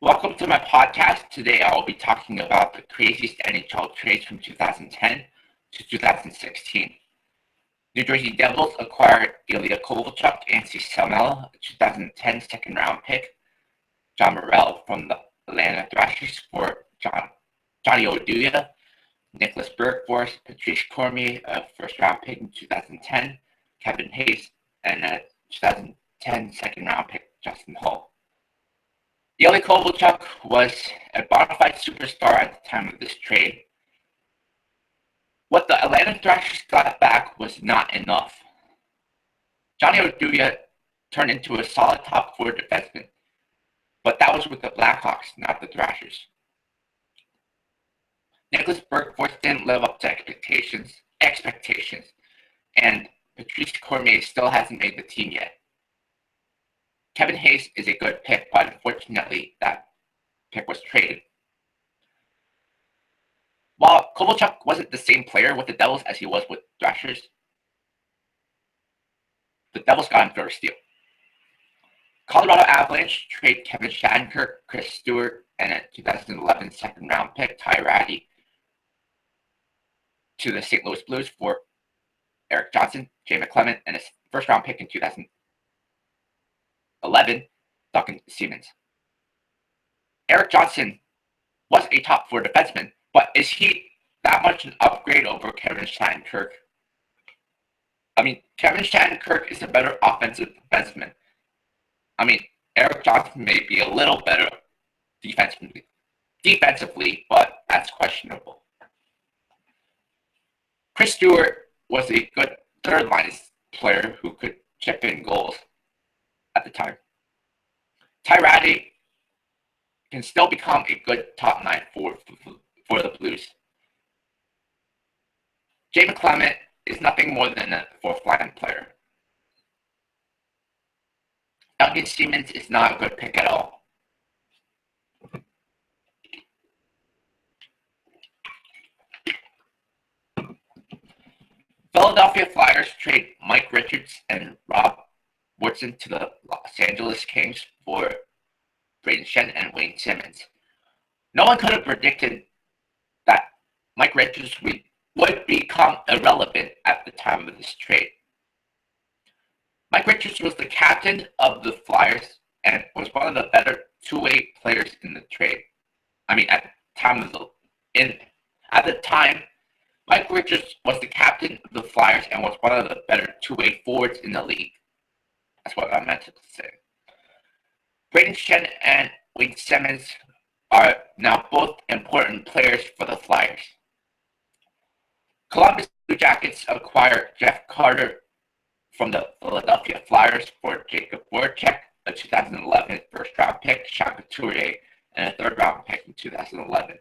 Welcome to my podcast. Today I will be talking about the craziest NHL trades from 2010 to 2016. New Jersey Devils acquired Ilya Kovalchuk and Simmonds, a 2010 second-round pick, John Morrell from the Atlanta Thrashers for Johnny Oduya, Nicholas Bergfors, Patrice Cormier, a first-round pick in 2010, Kevin Hayes, and a 2010 second-round pick, Justin Hull. Ilya Kovalchuk was a bona fide superstar at the time of this trade. What the Atlanta Thrashers got back was not enough. Johnny Oduya turned into a solid top four defenseman, but that was with the Blackhawks, not the Thrashers. Nicholas Bergfors didn't live up to expectations, and Patrice Cormier still hasn't made the team yet. Kevin Hayes is a good pick, but unfortunately, that pick was traded. While Kovalchuk wasn't the same player with the Devils as he was with Thrashers, the Devils got him for a steal. Colorado Avalanche trade Kevin Shattenkirk, Chris Stewart, and a 2011 second-round pick, Ty Rattie, to the St. Louis Blues for Erik Johnson, Jay McClement, and a first-round pick in 2011, Duncan Simmonds. Erik Johnson was a top four defenseman, but is he that much an upgrade over Kevin Shattenkirk? Kevin Shattenkirk is a better offensive defenseman. Erik Johnson may be a little better defensively, but that's questionable. Chris Stewart was a good third-line player who could chip in goals at the time. Ty Rattie can still become a good top nine for the Blues. Jay McClement is nothing more than a fourth-line player. Duncan Simmonds is not a good pick at all. Philadelphia Flyers trade Mike Richards and Rob Woodson to the Los Angeles Kings for Brayden Schenn and Wayne Simmonds. No one could have predicted that Mike Richards would become irrelevant at the time of this trade. Mike Richards was the captain of the Flyers and was one of the better two-way players in the trade. At the time, Mike Richards was the captain of the Flyers and was one of the better two-way forwards in the league. That's what I meant to say. Brayden Schenn and Wayne Simmonds are now both important players for the Flyers. Columbus Blue Jackets acquire Jeff Carter from the Philadelphia Flyers for Jacob Voracek, a 2011 first-round pick, Sean Couturier, and a third-round pick in 2011,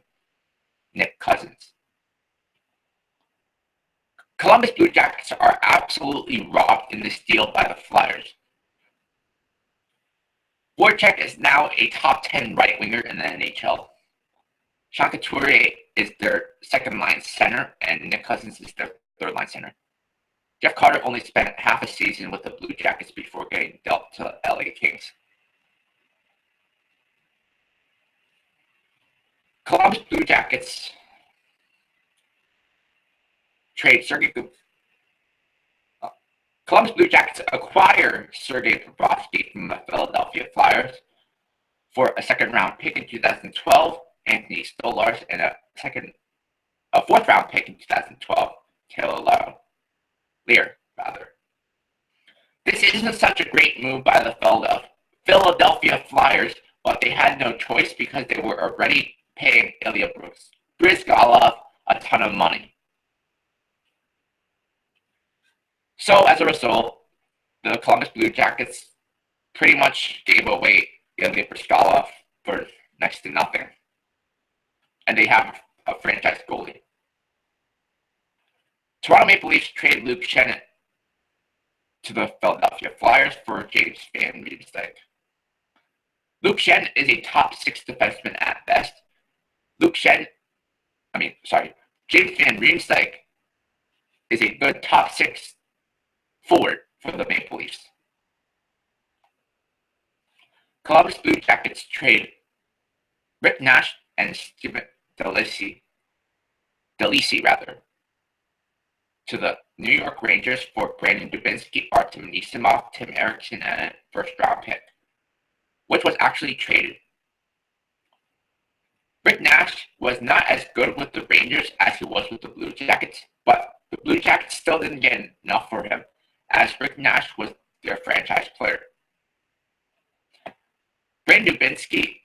Nick Cousins. Columbus Blue Jackets are absolutely robbed in this deal by the Flyers. Voracek is now a top 10 right winger in the NHL. Sean Couturier is their second-line center, and Nick Cousins is their third-line center. Jeff Carter only spent half a season with the Blue Jackets before getting dealt to the LA Kings. Columbus Blue Jackets acquire Sergei Bobrovsky from the Philadelphia Flyers for a second-round pick in 2012, Anthony Stolarz, and a fourth-round pick in 2012, Taylor Lear. This isn't such a great move by the Philadelphia Flyers, but they had no choice because they were already paying Ilya Bryzgalov a ton of money. So as a result, the Columbus Blue Jackets pretty much gave away Ilya Bryzgalov for next to nothing. And they have a franchise goalie. Toronto Maple Leafs trade Luke Schenn to the Philadelphia Flyers for James Van Riemsdyk. Luke Schenn is a top 6 defenseman at best. James Van Riemsdyk is a good top 6 forward for the Maple Leafs. Columbus Blue Jackets trade Rick Nash and Stephen Delisi to the New York Rangers for Brandon Dubinsky, Artem Anisimov, Tim Erickson, and a first-round pick, which was actually traded. Rick Nash was not as good with the Rangers as he was with the Blue Jackets, but the Blue Jackets still didn't get enough for him, as Rick Nash was their franchise player. Brandon Dubinsky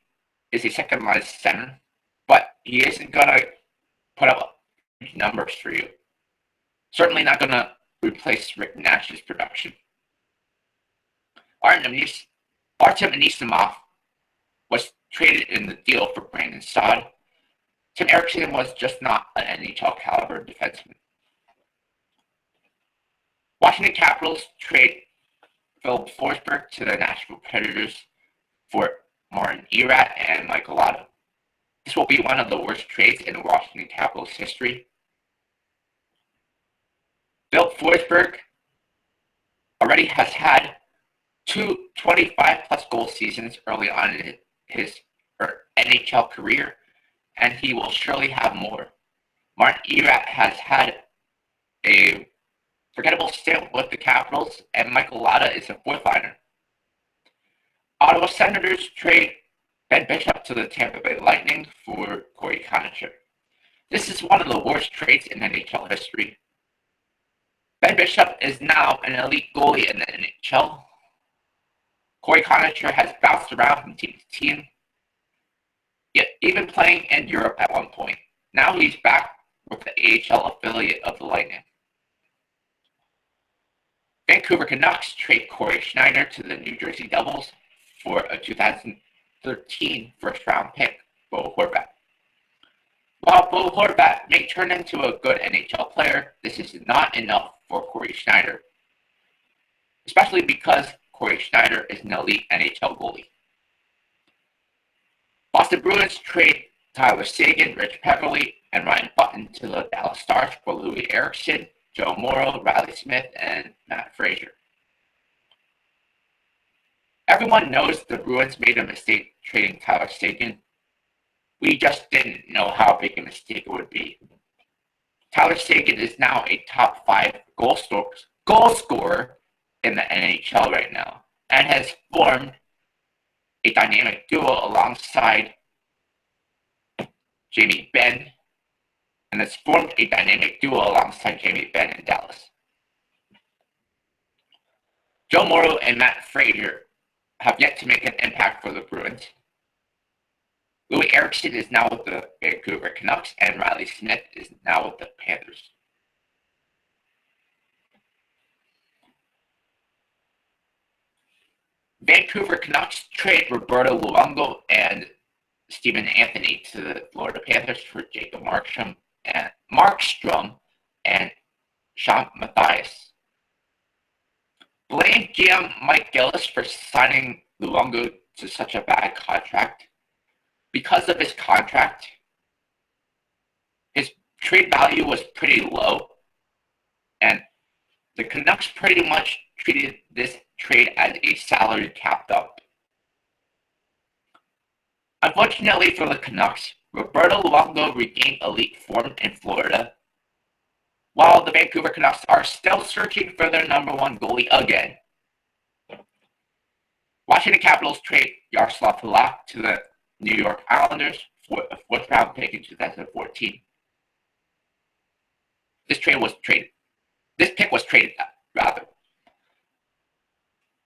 is a second-line center, but he isn't going to put up numbers for you. Certainly not going to replace Rick Nash's production. Artem Anisimov was traded in the deal for Brandon Saad. Tim Erickson was just not an NHL caliber defenseman. Washington Capitals trade Philip Forsberg to the Nashville Predators for Martin Erat and Michael Latta. This will be one of the worst trades in Washington Capitals history. Philip Forsberg already has had two 25-plus goal seasons early on in his NHL career, and he will surely have more. Martin Erat has had a forgettable stint with the Capitals, and Michael Latta is a fourth-liner. Ottawa Senators trade Ben Bishop to the Tampa Bay Lightning for Corey Connor. This is one of the worst trades in NHL history. Ben Bishop is now an elite goalie in the NHL. Corey Connor has bounced around from team to team, yet even playing in Europe at one point. Now he's back with the AHL affiliate of the Lightning. Vancouver Canucks trade Corey Schneider to the New Jersey Devils for a 2013 first-round pick, Bo Horvat. While Bo Horvat may turn into a good NHL player, this is not enough for Corey Schneider, especially because Corey Schneider is an elite NHL goalie. Boston Bruins trade Tyler Seguin, Rich Peverley, and Ryan Button to the Dallas Stars for Louis Eriksson, Joe Morrow, Riley Smith, and Matt Frazier. Everyone knows the Bruins made a mistake trading Tyler Seguin. We just didn't know how big a mistake it would be. Tyler Seguin is now a top 5 goal scorer in the NHL right now, and has formed a dynamic duo alongside Jamie Benn, in Dallas. Joe Morrow and Matt Frazier have yet to make an impact for the Bruins. Louis Eriksson is now with the Vancouver Canucks, and Riley Smith is now with the Panthers. Vancouver Canucks trade Roberto Luongo and Stephen Anthony to the Florida Panthers for Jacob Markstrom and Sean Matthias. Blame GM Mike Gillis for signing Luongo to such a bad contract. Because of his contract, his trade value was pretty low, and the Canucks pretty much treated this trade as a salary cap dump. Unfortunately for the Canucks, Roberto Luongo regained elite form in Florida, while the Vancouver Canucks are still searching for their number 1 goalie again. Washington Capitals trade Yaroslav Halak to the New York Islanders for a 4th-round pick in 2014. This pick was traded, rather.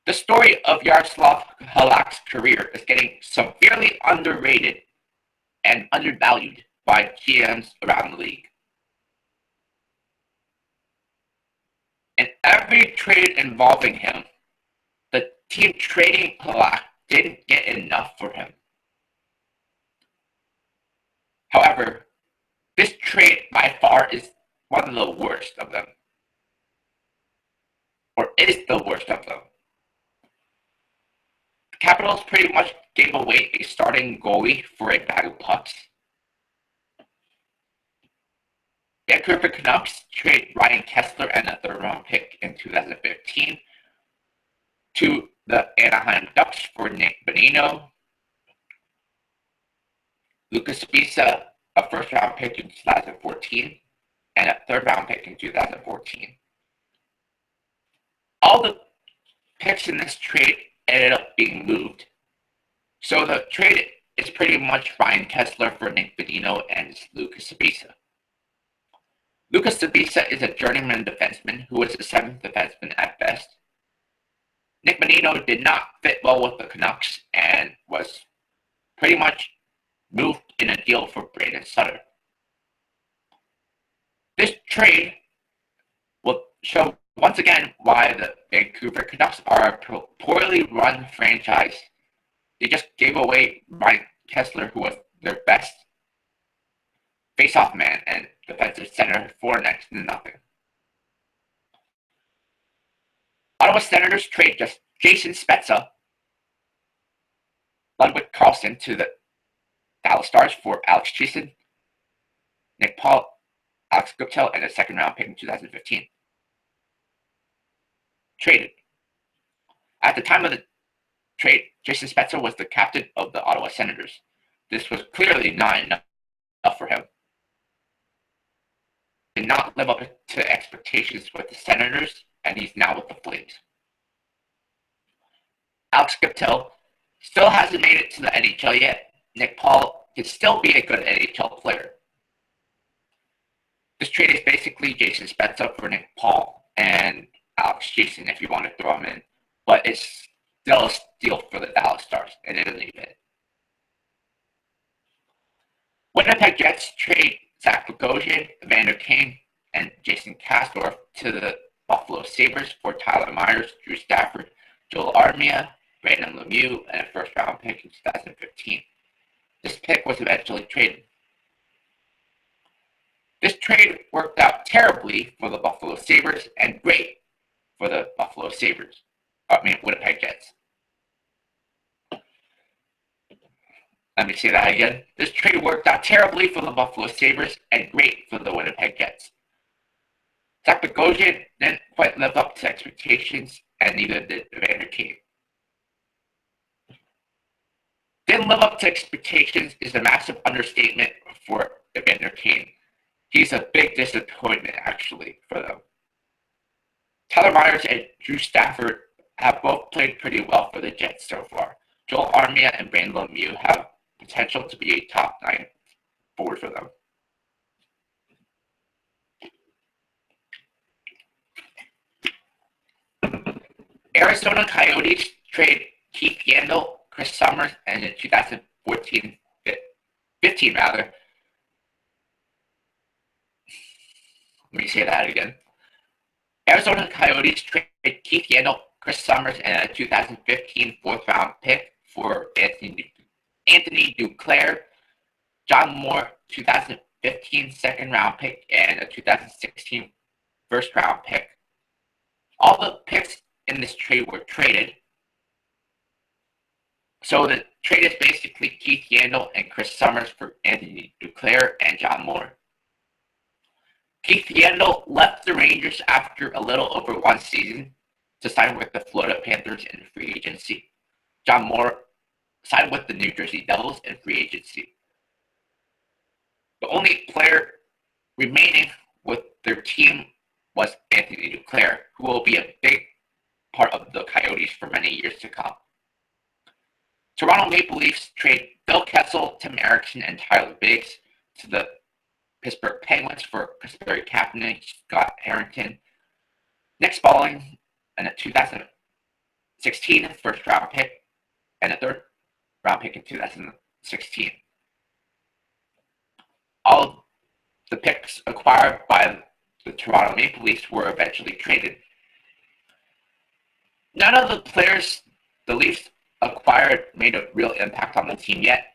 The story of Yaroslav Halak's career is getting severely underrated and undervalued by GMs around the league. In every trade involving him, the team trading Halak didn't get enough for him. However, this trade by far is one of the worst of them. Or is the worst of them. The Capitals pretty much gave away a starting goalie for a bag of pucks. Vancouver Canucks trade Ryan Kessler and a 3rd-round pick in 2015 to the Anaheim Ducks for Nick Bonino. Lucas Sabisa, a first-round pick in 2014, and a third-round pick in 2014. All the picks in this trade ended up being moved. So the trade is pretty much Ryan Kesler for Nick Bonino and Lucas Sabisa. Lucas Sabisa is a journeyman defenseman who was a seventh defenseman at best. Nick Bonino did not fit well with the Canucks and was pretty much moved in a deal for Brandon Sutter. This trade will show once again why the Vancouver Canucks are a poorly run franchise. They just gave away Ryan Kesler, who was their best face-off man and defensive center, for next to nothing. Ottawa Senators trade just Jason Spezza, Ludwig Carlson to the Dallas Stars for Alex Chiasson, Nick Paul, Alex Guptill, and a second-round pick in 2015. Traded. At the time of the trade, Jason Spezza was the captain of the Ottawa Senators. This was clearly not enough for him. He did not live up to expectations with the Senators, and he's now with the Flames. Alex Guptill still hasn't made it to the NHL yet. Nick Paul can still be a good NHL player. This trade is basically Jason Spezza for Nick Paul and Alex Chiasson if you want to throw him in, but it's still a steal for the Dallas Stars, and it doesn't even. Winnipeg Jets trade Zach Bogosian, Evander Kane, and Jason Kasdorf to the Buffalo Sabres for Tyler Myers, Drew Stafford, Joel Armia, Brandon Lemieux, and a first-round pick in 2015. This pick was eventually traded. This trade worked out terribly for the Buffalo Sabres and great for the Winnipeg Jets. Let me say that again. This trade worked out terribly for the Buffalo Sabres and great for the Winnipeg Jets. Zach Bogosian didn't quite live up to expectations, and neither did Evander Kane. Didn't live up to expectations is a massive understatement for Evander Kane. He's a big disappointment, actually, for them. Tyler Myers and Drew Stafford have both played pretty well for the Jets so far. Joel Armia and Brandon Lemieux have potential to be a top 9 forward for them. Arizona Coyotes trade Keith Yandle, Chris Summers, and in 2015 rather. Let me say that again. Arizona Coyotes trade Keith Yandle, Chris Summers, and a 2015 fourth-round pick for Anthony Duclair, John Moore, 2015 second-round pick, and a 2016 first-round pick. All the picks in this trade were traded. So the trade is basically Keith Yandle and Chris Summers for Anthony Duclair and John Moore. Keith Yandle left the Rangers after a little over one season to sign with the Florida Panthers in free agency. John Moore signed with the New Jersey Devils in free agency. The only player remaining with their team was Anthony Duclair, who will be a big part of the Coyotes for many years to come. Toronto Maple Leafs trade Phil Kessel, Tim Erickson, and Tyler Biggs to the Pittsburgh Penguins for Kasperi Kapanen, Scott Harrington, Nick Spaulding, and a 2016 first-round pick, and a third-round pick in 2016. All of the picks acquired by the Toronto Maple Leafs were eventually traded. None of the players the Leafs acquired made a real impact on the team yet.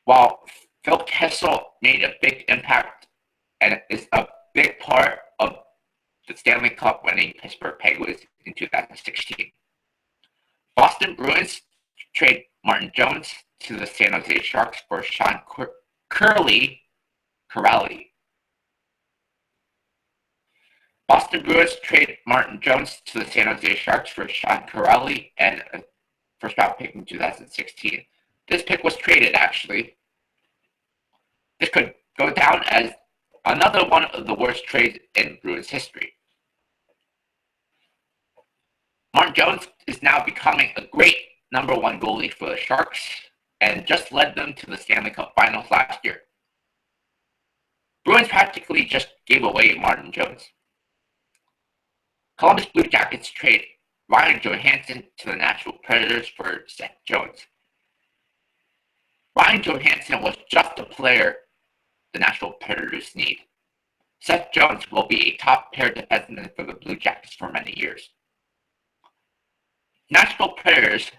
While Phil Kessel made a big impact and is a big part of the Stanley Cup winning Pittsburgh Penguins in 2016. Boston Bruins trade Martin Jones to the San Jose Sharks for Sean Corelli. Boston Bruins trade Martin Jones to the San Jose Sharks for Sean Corelli and a first round pick in 2016. This pick was traded, actually. This could go down as another one of the worst trades in Bruins history. Martin Jones is now becoming a great number one goalie for the Sharks and just led them to the Stanley Cup Finals last year. Bruins practically just gave away Martin Jones. Columbus Blue Jackets trade Ryan Johansson to the Nashville Predators for Seth Jones. Ryan Johansson was just a player the Nashville Predators need. Seth Jones will be a top pair defenseman for the Blue Jackets for many years. Nashville Predators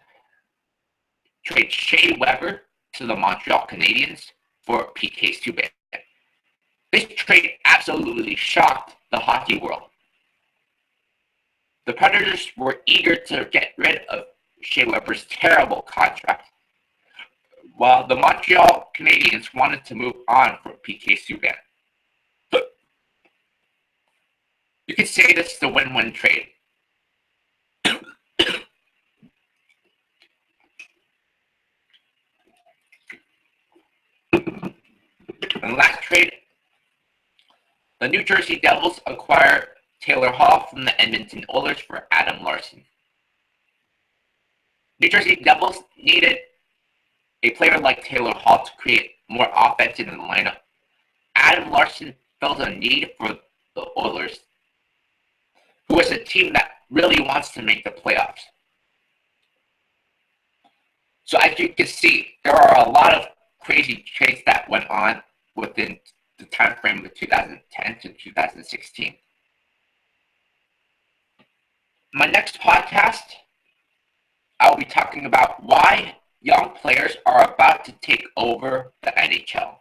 trade Shea Weber to the Montreal Canadiens for PK Subban. This trade absolutely shocked the hockey world. The Predators were eager to get rid of Shea Weber's terrible contract, while the Montreal Canadiens wanted to move on from PK Subban. You could say this is a win-win trade. In the last trade, the New Jersey Devils acquired Taylor Hall from the Edmonton Oilers for Adam Larson. New Jersey Devils needed a player like Taylor Hall to create more offense in the lineup. Adam Larson filled a need for the Oilers, who is a team that really wants to make the playoffs. So as you can see, there are a lot of crazy trades that went on within the time frame of 2010 to 2016. My next podcast, I'll be talking about why young players are about to take over the NHL.